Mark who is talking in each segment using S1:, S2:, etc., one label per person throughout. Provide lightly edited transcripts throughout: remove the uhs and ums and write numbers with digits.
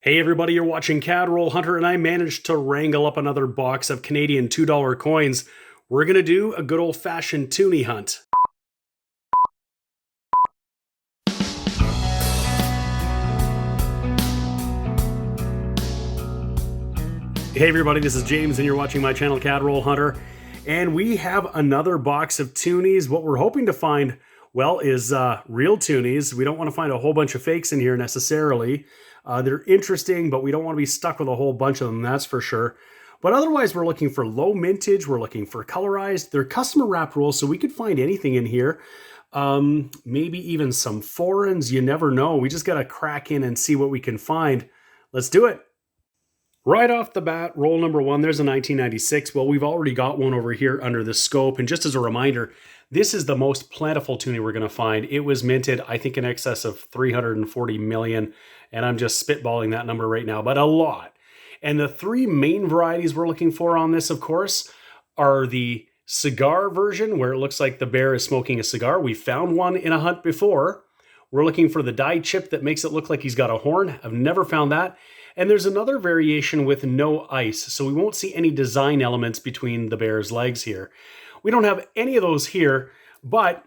S1: Hey everybody, you're watching Cadroll Hunter, and I managed to wrangle up another box of Canadian $2 coins. We're gonna do a good old-fashioned toonie hunt. Hey everybody, this is James, and you're watching my channel Cadroll Hunter. And we have another box of toonies. What we're hoping to find, well, is real toonies. We don't want to find a whole bunch of fakes in here necessarily. They're interesting, but we don't want to be stuck with a whole bunch of them, that's for sure. But otherwise, we're looking for low mintage. We're looking for colorized. They're customer wrap rolls, so we could find anything in here. Maybe even some foreigns. You never know. We just got to crack in and see what we can find. Let's do it. Right off the bat, roll number one, there's a 1996. Well, we've already got one over here under the scope. And just as a reminder, this is the most plentiful toonie we're going to find. It was minted, I think, in excess of 340 million. And I'm just spitballing that number right now, but a lot. And the three main varieties we're looking for on this, of course, are the cigar version, where it looks like the bear is smoking a cigar. We found one in a hunt before. We're looking for the die chip that makes it look like he's got a horn. I've never found that. And there's another variation with no ice, so we won't see any design elements between the bear's legs here. We don't have any of those here, but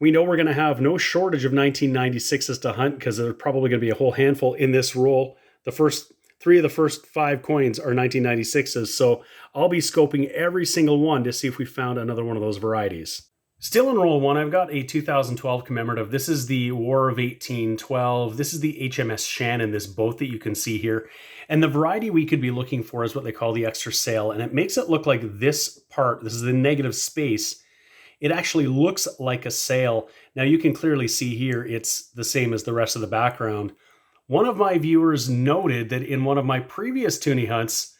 S1: we know we're going to have no shortage of 1996s to hunt, because there's probably going to be a whole handful in this roll. The first three of the first five coins are 1996s, so I'll be scoping every single one to see if we found another one of those varieties. Still in roll one, I've got a 2012 commemorative. This is the War of 1812. This is the HMS Shannon, this boat that you can see here. And the variety we could be looking for is what they call the extra sail. And it makes it look like this part, this is the negative space. It actually looks like a sail. Now you can clearly see here, it's the same as the rest of the background. One of my viewers noted that in one of my previous toonie hunts,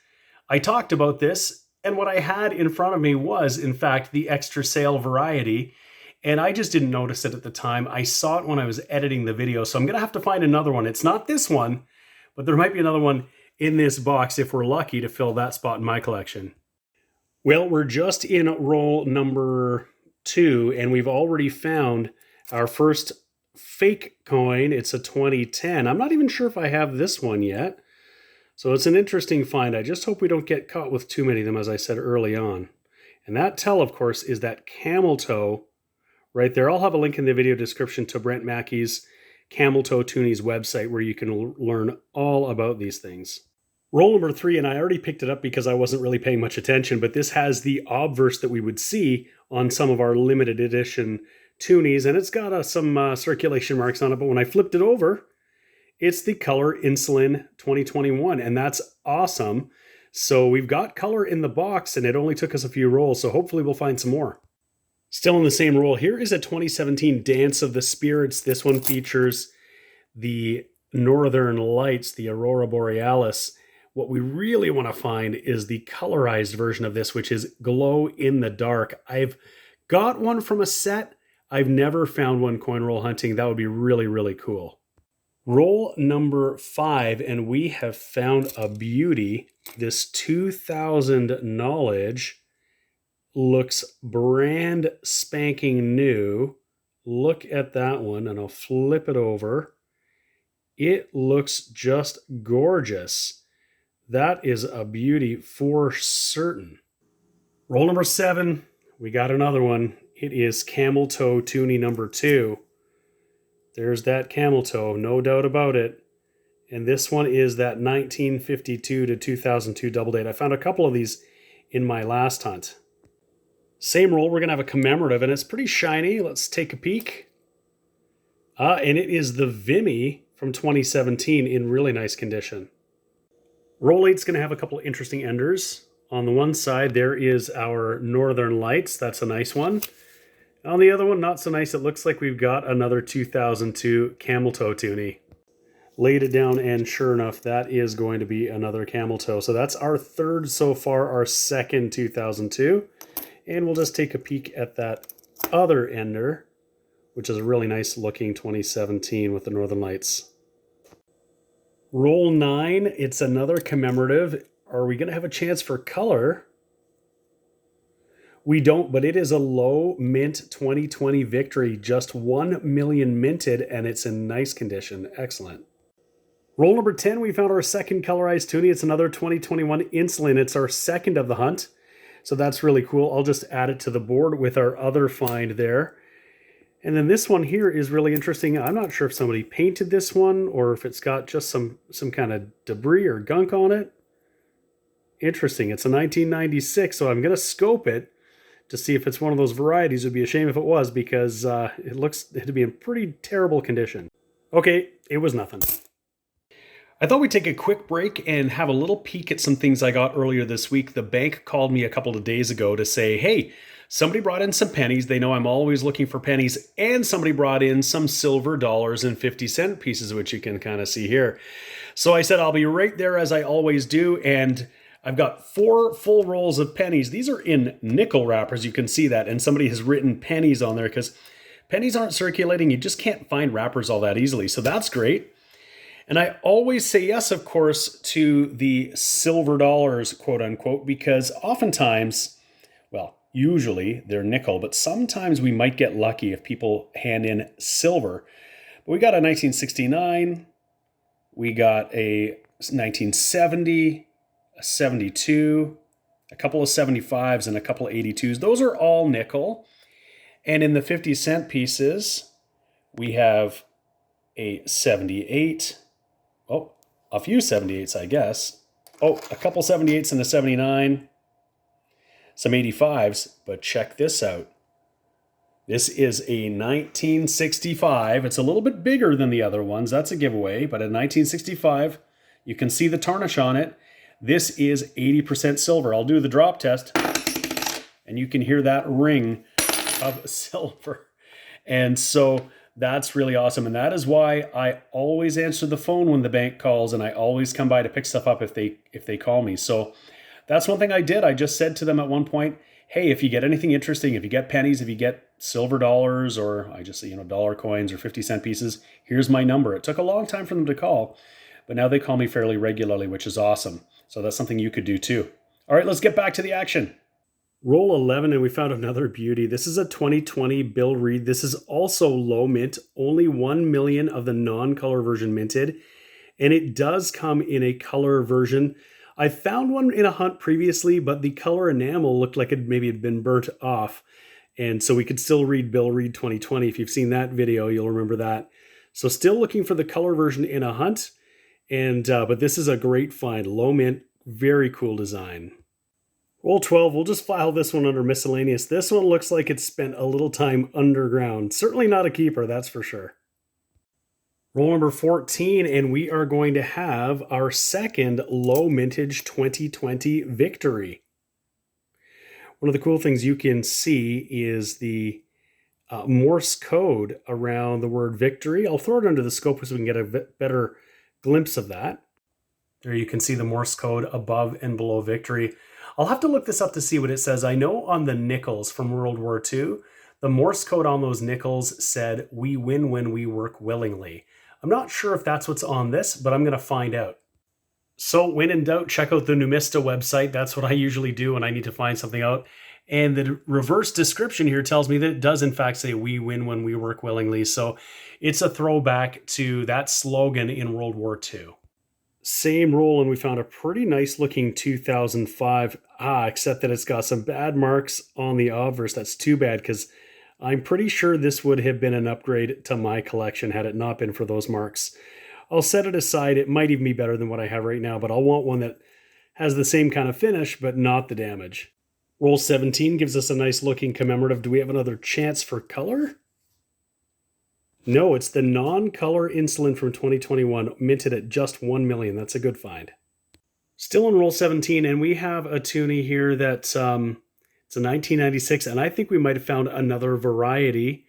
S1: I talked about this, and what I had in front of me was, in fact, the extra sail variety. And I just didn't notice it at the time. I saw it when I was editing the video. So I'm going to have to find another one. It's not this one, but there might be another one in this box if we're lucky to fill that spot in my collection. Well, we're just in roll number two, and we've already found our first fake coin. It's a 2010. I'm not even sure if I have this one yet. So it's an interesting find. I just hope we don't get caught with too many of them, as I said early on. And that tell, of course, is that camel toe right there. I'll have a link in the video description to Brent Mackey's Camel Toe Toonies website, where you can learn all about these things. Roll number three, and I already picked it up because I wasn't really paying much attention, but this has the obverse that we would see on some of our limited edition toonies, and it's got some circulation marks on it, but when I flipped it over, it's the Color Insulin 2021, and that's awesome. So we've got color in the box, and it only took us a few rolls, so hopefully we'll find some more. Still in the same roll, here is a 2017 Dance of the Spirits. This one features the Northern Lights, the Aurora Borealis. What we really want to find is the colorized version of this, which is Glow in the Dark. I've got one from a set. I've never found one coin roll hunting. That would be really, really cool. Roll number five, and we have found a beauty. This 2000 Knowledge looks brand spanking new. Look at that one, and I'll flip it over. It looks just gorgeous. That is a beauty for certain. Roll number seven, we got another one. It is Camel Toe Toonie number two. There's that camel toe, no doubt about it. And this one is that 1952 to 2002 double date. I found a couple of these in my last hunt. Same roll, we're going to have a commemorative, and it's pretty shiny. Let's take a peek. And it is the Vimy from 2017 in really nice condition. Roll 8's going to have a couple of interesting enders. On the one side, there is our Northern Lights. That's a nice one. On the other one, not so nice. It looks like we've got another 2002 Camel Toe Toonie. Laid it down, and sure enough, that is going to be another Camel Toe. So that's our third so far, our second 2002. And we'll just take a peek at that other ender, which is a really nice looking 2017 with the Northern Lights. Roll 9, it's another commemorative. Are we going to have a chance for color? We don't, but it is a low mint 2020 victory. Just 1 million minted, and it's in nice condition. Excellent. Roll number 10, we found our second colorized toonie. It's another 2021 insulin. It's our second of the hunt. So that's really cool. I'll just add it to the board with our other find there. And then this one here is really interesting. I'm not sure if somebody painted this one or if it's got just some kind of debris or gunk on it. Interesting. It's a 1996, so I'm going to scope it to see if it's one of those varieties. It would be a shame if it was, because it looks to be in pretty terrible condition. Okay, it was nothing. I thought we'd take a quick break and have a little peek at some things I got earlier this week. The bank called me a couple of days ago to say, hey, somebody brought in some pennies. They know I'm always looking for pennies. And somebody brought in some silver dollars and 50-cent pieces, which you can kind of see here. So I said, I'll be right there as I always do. And I've got 4 full rolls of pennies. These are in nickel wrappers. You can see that. And somebody has written pennies on there because pennies aren't circulating. You just can't find wrappers all that easily. So that's great. And I always say yes, of course, to the silver dollars, quote unquote, because oftentimes, well, usually they're nickel, but sometimes we might get lucky if people hand in silver. But we got a 1969, we got a 1970, a 72, a couple of 75s, and a couple of 82s. Those are all nickel. And in the 50-cent pieces, we have a 78. Oh, a few 78s, I guess. Oh, a couple 78s and a 79. Some 85s, but check this out. This is a 1965. It's a little bit bigger than the other ones. That's a giveaway, but a 1965. You can see the tarnish on it. This is 80% silver. I'll do the drop test, and you can hear that ring of silver. And so that's really awesome. And that is why I always answer the phone when the bank calls, and I always come by to pick stuff up if they call me. So that's one thing I did. I just said to them at one point, hey, if you get anything interesting, if you get pennies, if you get silver dollars, or I just say, dollar coins or 50-cent pieces, here's my number. It took a long time for them to call, but now they call me fairly regularly, which is awesome. So that's something you could do too. All right, let's get back to the action. Roll 11, and we found another beauty. This is a 2020 Bill Reed. This is also low mint, only 1 million of the non-color version minted, and it does come in a color version. I found one in a hunt previously, but the color enamel looked like it maybe had been burnt off, and so we could still read Bill Reed 2020. If you've seen that video, you'll remember that. So still looking for the color version in a hunt, and but this is a great find. Low mint, very cool design. Roll 12, we'll just file this one under miscellaneous. This one looks like it spent a little time underground. Certainly not a keeper, that's for sure. Roll number 14, and we are going to have our second low mintage 2020 victory. One of the cool things you can see is the Morse code around the word victory. I'll throw it under the scope so we can get a better glimpse of that. There you can see the Morse code above and below victory. I'll have to look this up to see what it says. I know on the nickels from World War II, the Morse code on those nickels said, "We win when we work willingly." I'm not sure if that's what's on this, but I'm going to find out. So when in doubt, check out the Numista website. That's what I usually do when I need to find something out. And the reverse description here tells me that it does in fact say, "We win when we work willingly." So it's a throwback to that slogan in World War II. Same roll, and we found a pretty nice looking 2005, except that it's got some bad marks on the obverse. That's too bad, because I'm pretty sure this would have been an upgrade to my collection had it not been for those marks. I'll set it aside. It might even be better than what I have right now, but I'll want one that has the same kind of finish, but not the damage. Roll 17 gives us a nice looking commemorative. Do we have another chance for color? No, it's the non-color insulin from 2021, minted at just 1 million. That's a good find. Still in roll 17, and we have a toonie here that's it's a 1996, and I think we might have found another variety.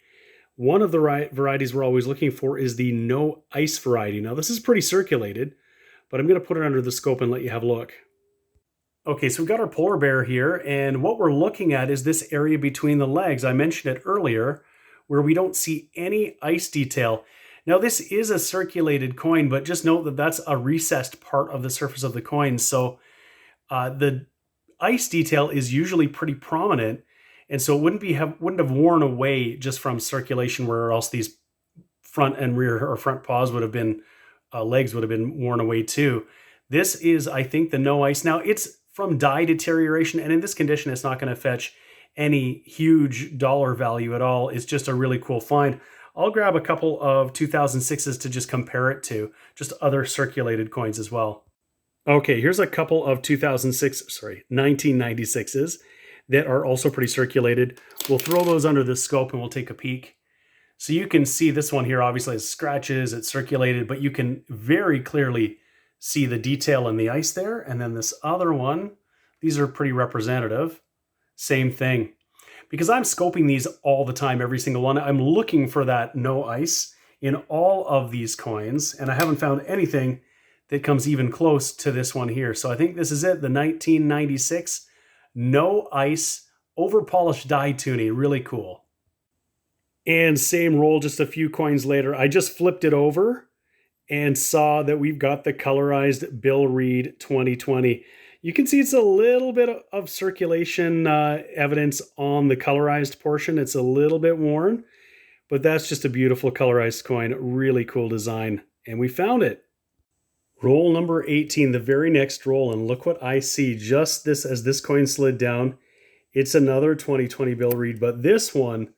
S1: One of the varieties we're always looking for is the no ice variety. Now, this is pretty circulated, but I'm going to put it under the scope and let you have a look. Okay, so we've got our polar bear here, and what we're looking at is this area between the legs. I mentioned it earlier, where we don't see any ice detail. Now, this is a circulated coin, but just note that that's a recessed part of the surface of the coin. So the ice detail is usually pretty prominent, and so it wouldn't have worn away just from circulation, where else these front and rear or front paws would have been legs would have been worn away too. This is, I think, the no ice. Now, it's from dye deterioration, and in this condition, it's not going to fetch any huge dollar value at all. It's just a really cool find. I'll grab a couple of 2006s to just compare it to, just other circulated coins as well. Okay, here's a couple of 1996s that are also pretty circulated. We'll throw those under the scope and we'll take a peek. So you can see this one here obviously has scratches, it's circulated, but you can very clearly see the detail in the ice there. And then this other one, these are pretty representative. Same thing. Because I'm scoping these all the time, every single one, I'm looking for that no ice in all of these coins, and I haven't found anything that comes even close to this one here. So I think this is it, the 1996 no ice over polished die toonie. Really cool. And same roll, just a few coins later, I just flipped it over and saw that we've got the colorized Bill Reed 2020. You can see it's a little bit of circulation evidence on the colorized portion. It's a little bit worn, but that's just a beautiful colorized coin. Really cool design. And we found it. Roll number 18, the very next roll. And look what I see just this as this coin slid down. It's another 2020 Bill Reed, but this one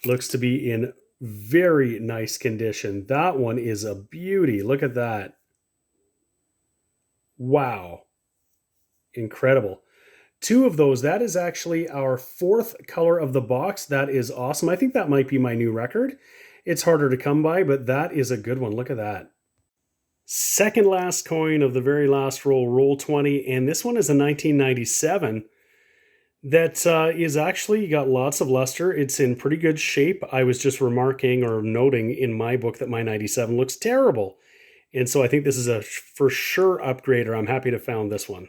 S1: looks to be in very nice condition. That one is a beauty. Look at that. Wow. Incredible. Two of those. That is actually our fourth color of the box. That is awesome. I think that might be my new record. It's harder to come by, but that is a good one. Look at that. Second last coin of the very last roll, roll 20. And this one is a 1997 that is actually got lots of luster. It's in pretty good shape. I was just remarking or noting in my book that my 97 looks terrible. And so I think this is a for sure upgrader. I'm happy to found this one.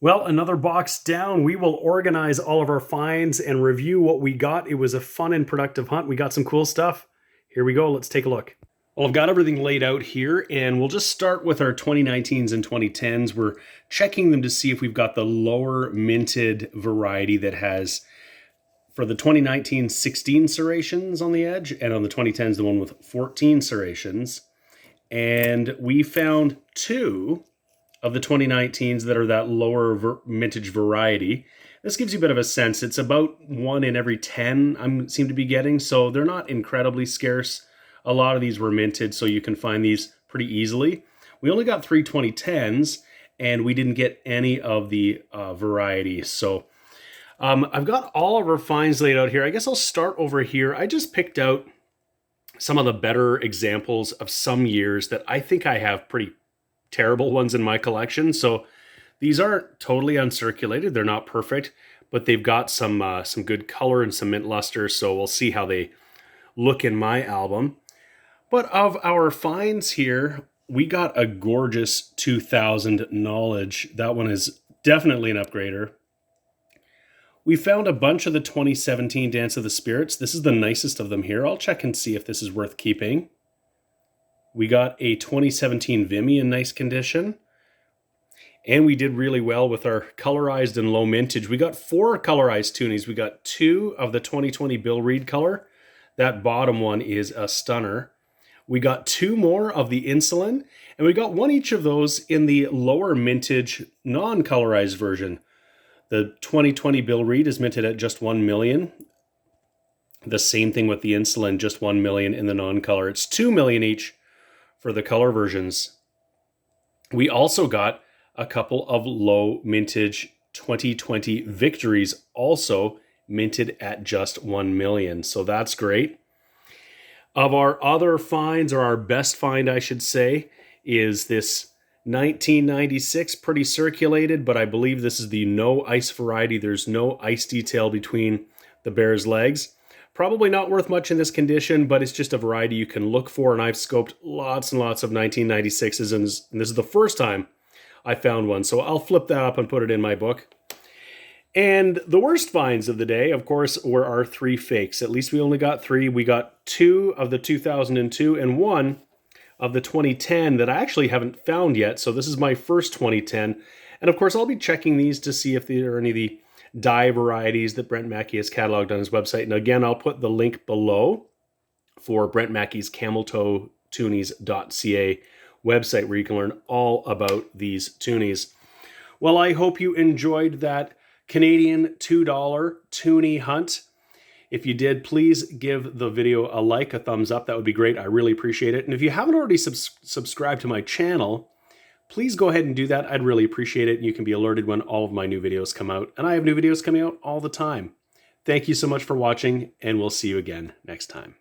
S1: Well, another box down. We will organize all of our finds and review what we got. It was a fun and productive hunt. We got some cool stuff. Here we go. Let's take a look. Well, I've got everything laid out here, and we'll just start with our 2019s and 2010s. We're checking them to see if we've got the lower minted variety that has, for the 2019, 16 serrations on the edge, and on the 2010s, the one with 14 serrations. And we found two of the 2019s that are that lower mintage variety. This gives you a bit of a sense. It's about 1 in every 10 I seem to be getting, so they're not incredibly scarce. A lot of these were minted, so you can find these pretty easily. We only got 3 2010s, and we didn't get any of the varieties. So I've got all of our finds laid out here. I guess I'll start over here. I just picked out some of the better examples of some years that I think I have pretty terrible ones in my collection. So these aren't totally uncirculated. They're not perfect, but they've got some good color and some mint luster. So we'll see how they look in my album. But of our finds here, we got a gorgeous 2000 Knowledge. That one is definitely an upgrader. We found a bunch of the 2017 Dance of the Spirits. This is the nicest of them here. I'll check and see if this is worth keeping. We got a 2017 Vimy in nice condition. And we did really well with our colorized and low mintage. We got 4 colorized toonies. We got 2 of the 2020 Bill Reed color. That bottom one is a stunner. We got 2 more of the Insulin. And we got 1 each of those in the lower mintage non-colorized version. The 2020 Bill Reed is minted at just 1 million. The same thing with the Insulin, just 1 million in the non-color. It's 2 million each for the color versions. We also got a couple of low mintage 2020 Victories, also minted at just 1 million. So that's great. Of our other finds, or our best find, I should say, is this 1996, pretty circulated, but I believe this is the no ice variety. There's no ice detail between the bear's legs. Probably not worth much in this condition, but it's just a variety you can look for, and I've scoped lots and lots of 1996s, and this is the first time I found one, so I'll flip that up and put it in my book. And the worst finds of the day, of course, were our 3 fakes. At least we only got 3. We got 2 of the 2002 and 1 of the 2010 that I actually haven't found yet, so this is my first 2010. And of course, I'll be checking these to see if there are any of the dye varieties that Brent Mackey has cataloged on his website. And again, I'll put the link below for Brent Mackey's cameltoetoonies.ca website where you can learn all about these toonies. Well, I hope you enjoyed that Canadian $2 toonie hunt. If you did, please give the video a like, a thumbs up. That would be great. I really appreciate it. And if you haven't already subscribed to my channel, please go ahead and do that. I'd really appreciate it. And you can be alerted when all of my new videos come out. And I have new videos coming out all the time. Thank you so much for watching, and we'll see you again next time.